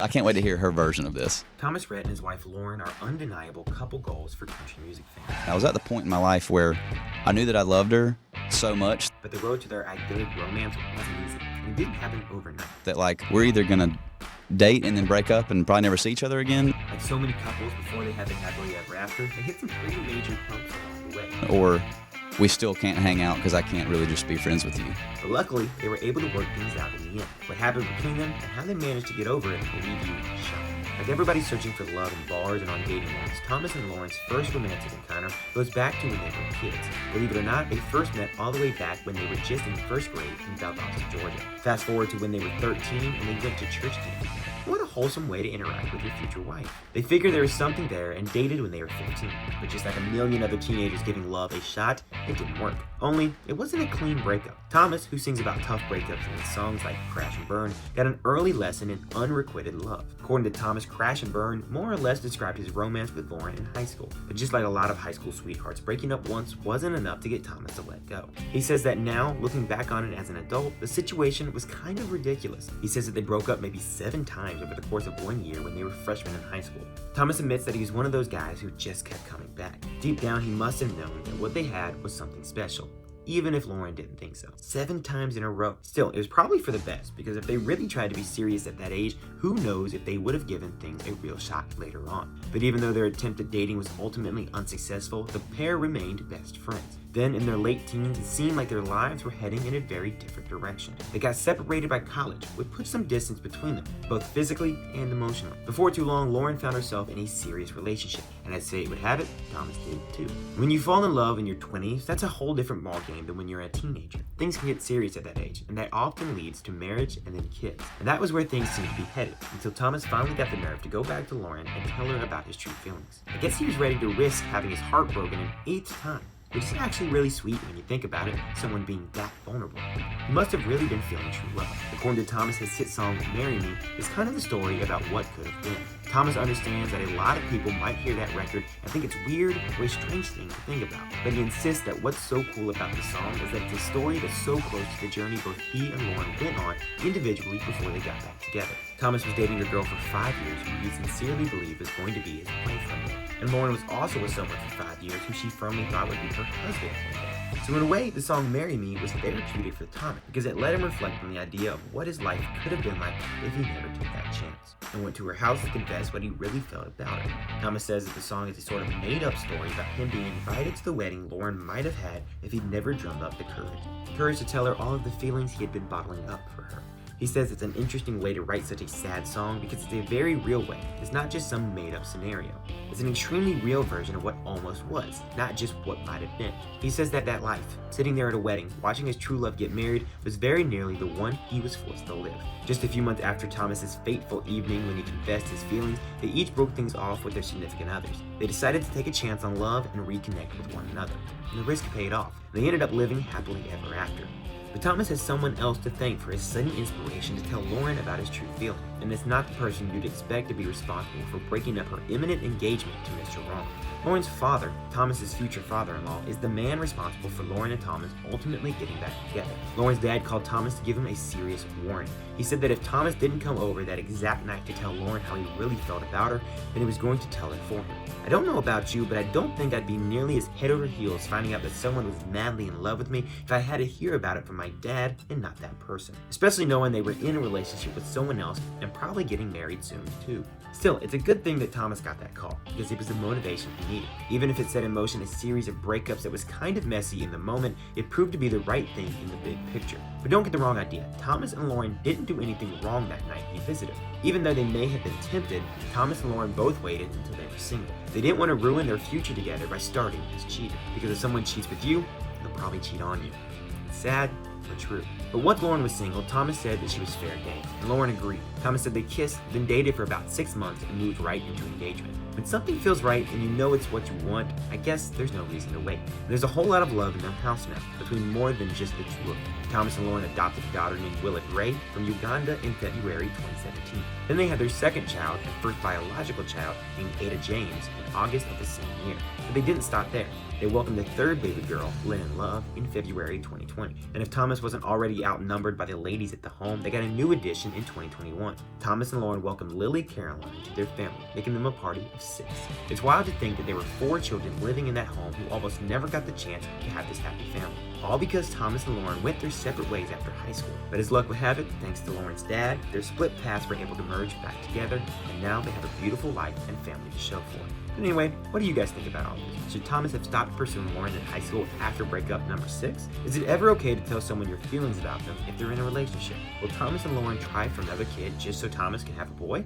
I can't wait to hear her version of this. Thomas Rhett and his wife Lauren are undeniable couple goals for country music fans. I was at the point in my life where I knew that I loved her so much But the road to their idyllic romance wasn't easy, and it didn't happen overnight. that, like, we're either going to date and then break up and probably never see each other again, Like so many couples before they had their happily ever after, they hit some pretty major bumps along the way. or we still can't hang out because I can't really just be friends with you. But luckily, they were able to work things out in the end. What happened between them and how they managed to get over it will leave you shocked. Like everybody searching for love in bars and on dating apps, Thomas and Lauren's first romantic encounter goes back to when they were kids. Believe it or not, they first met all the way back when they were just in first grade in Valdosta, Georgia. Fast forward to when they were 13 and they went to church together. What a wholesome way to interact with your future wife. They figured there was something there and dated when they were 15. But just like a million other teenagers giving love a shot, it didn't work. Only, it wasn't a clean breakup. Thomas, who sings about tough breakups in his songs like Crash and Burn, got an early lesson in unrequited love. According to Thomas, Crash and Burn more or less described his romance with Lauren in high school. But just like a lot of high school sweethearts, breaking up once wasn't enough to get Thomas to let go. He says that now, looking back on it as an adult, the situation was kind of ridiculous. He says that they broke up maybe 7 times over the course of 1 year when they were freshmen in high school. Thomas admits that he was one of those guys who just kept coming back. Deep down, he must have known that what they had was something special, even if Lauren didn't think so. 7 times in a row. Still, it was probably for the best, because if they really tried to be serious at that age, who knows if they would have given things a real shot later on. But even though their attempt at dating was ultimately unsuccessful, the pair remained best friends. Then, in their late teens, it seemed like their lives were heading in a very different direction. They got separated by college, which put some distance between them, both physically and emotionally. Before too long, Lauren found herself in a serious relationship, and as fate would have it, Thomas did too. When you fall in love in your 20s, that's a whole different ballgame than when you're a teenager. Things can get serious at that age, and that often leads to marriage and then kids. And that was where things seemed to be headed, until Thomas finally got the nerve to go back to Lauren and tell her about his true feelings. I guess he was ready to risk having his heart broken an 8th time. Which is actually really sweet when you think about it, someone being that vulnerable. He must have really been feeling true love. According to Thomas, his hit song, Marry Me, is kind of the story about what could have been. Thomas understands that a lot of people might hear that record and think it's weird or a strange thing to think about. But he insists that what's so cool about the song is that it's a story that's so close to the journey both he and Lauren went on individually before they got back together. Thomas was dating a girl for 5 years who he sincerely believed was going to be his wife one day. And Lauren was also with someone for 5 years who she firmly thought would be her husband one day. So in a way, the song Marry Me was therapeutic for Thomas because it let him reflect on the idea of what his life could have been like if he never took that chance, and went to her house to confess what he really felt about her. Thomas says that the song is a sort of made-up story about him being invited to the wedding Lauren might have had if he'd never drummed up the courage to tell her all of the feelings he had been bottling up for her. He says it's an interesting way to write such a sad song because it's a very real way. It's not just some made-up scenario. It's an extremely real version of what almost was, not just what might have been. He says that life, sitting there at a wedding, watching his true love get married, was very nearly the one he was forced to live. Just a few months after Thomas's fateful evening when he confessed his feelings, they each broke things off with their significant others. They decided to take a chance on love and reconnect with one another. And the risk paid off. They ended up living happily ever after. But Thomas has someone else to thank for his sudden inspiration to tell Lauren about his true feelings, and it's not the person you'd expect to be responsible for breaking up her imminent engagement to Mr. Wrong. Lauren's father, Thomas's future father-in-law, is the man responsible for Lauren and Thomas ultimately getting back together. Lauren's dad called Thomas to give him a serious warning. He said that if Thomas didn't come over that exact night to tell Lauren how he really felt about her, then he was going to tell her for him. I don't know about you, but I don't think I'd be nearly as head over heels finding out that someone was madly in love with me if I had to hear about it from my dad and not that person. Especially knowing they were in a relationship with someone else and probably getting married soon too. Still, it's a good thing that Thomas got that call, because it was the motivation he needed. Even if it set in motion a series of breakups that was kind of messy in the moment, it proved to be the right thing in the big picture. But don't get the wrong idea, Thomas and Lauren didn't do anything wrong that night he visited. Even though they may have been tempted, Thomas and Lauren both waited until they were single. They didn't want to ruin their future together by starting as cheaters, because if someone cheats with you, they'll probably cheat on you. It's sad, but true. But once Lauren was single, Thomas said that she was fair game, and Lauren agreed. Thomas said they kissed, then dated for about 6 months and moved right into engagement. When something feels right and you know it's what you want, I guess there's no reason to wait. There's a whole lot of love in their house now, between more than just the two of them. Thomas and Lauren adopted a daughter named Willet Ray from Uganda in February 2017. Then they had their second child, and first biological child, named Ada James, in August of the same year. But they didn't stop there. They welcomed their third baby girl, Lynn and Love, in February 2020. And if Thomas wasn't already outnumbered by the ladies at the home, they got a new addition in 2021. Thomas and Lauren welcomed Lily Caroline to their family, making them a party of 6. It's wild to think that there were 4 children living in that home who almost never got the chance to have this happy family. All because Thomas and Lauren went their separate ways after high school. But as luck would have it, thanks to Lauren's dad, their split paths were able to merge back together, and now they have a beautiful life and family to show for it. But anyway, what do you guys think about all this? Should Thomas have stopped pursuing Lauren in high school after breakup number 6? Is it ever okay to tell someone your feelings about them if they're in a relationship? Will Thomas and Lauren try for another kid just so Thomas can have a boy?